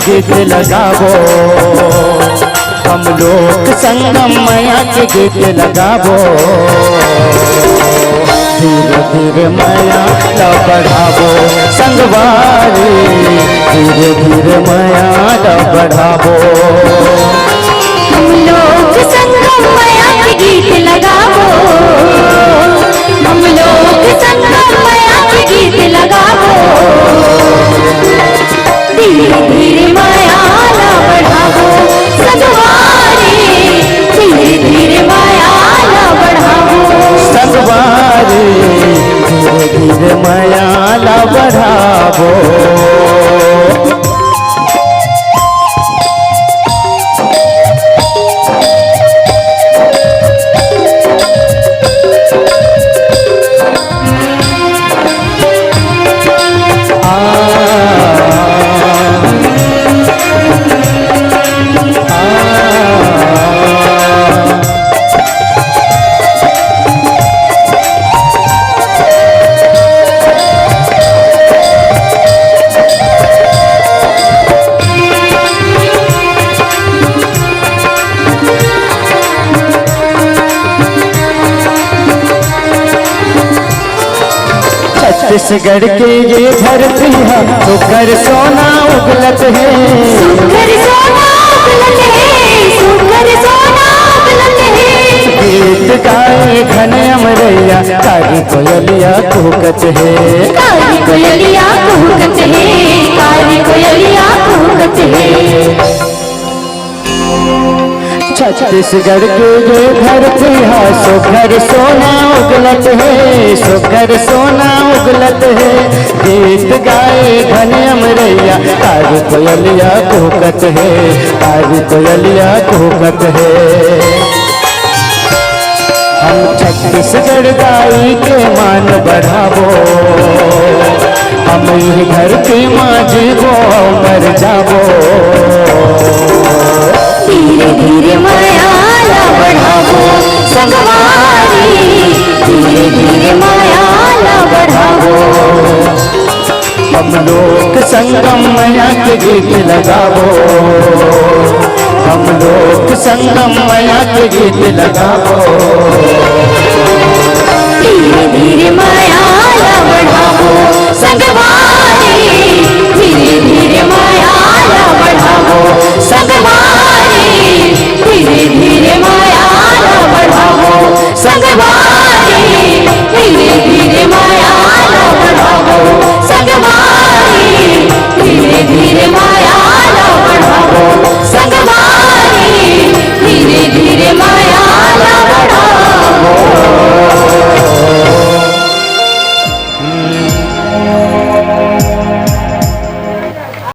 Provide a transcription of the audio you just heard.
गीत लगावो, हम लोग संगम मैया के गीत लगावो। धीरे धीरे मैया ला बढ़ावो संगवारी, धीरे धीरे मैया ला बढ़ावो। हम लोग संगम मैया के गीत लगावो, हम लोग संगम मैया के गीत लगावो। धीरे धीरे माया ला बढ़ावो संगवारी, धीरे धीरे माया ला बढ़ावो संगवारी, धीरे धीरे माया ला बढ़ावो। छत्तीसगढ़ के ये धरती है सुकर सोना उगलत है, सुकर सोना उगलत है, सुकर सोना उगलत है। गीत गाए घन अमरैया कारी कोयलिया कुहकत है, कारी कोयलिया कुहकत है, कारी कोयलिया कुहकत है। छत्तीसगढ़ के ये धरती है सुकर सोना उगलत है, सुकर सोना उगलत है। गीत गाए घन अमरैया कारी कोयलिया कुहकत है, कारी कोयलिया कुहकत है। हम छत्तीसगढ़ गाई के मान बढ़ावो, हम ये धरती माँ जीवो मर जावो। धीरे धीरे माया ला बढ़ावो संगवारी, धीरे धीरे माया ला बढ़ावो। हम लोग संगम मैया के गीत लगावो, हम लोग संगम मैया के गीत लगावो। धीरे धीरे माया ला बढ़ावो संगवारी, धीरे धीरे माया ला बढ़ावो संगवारी, धीरे धीरे माया ला बढ़ावो संगवारी, धीरे धीरे माया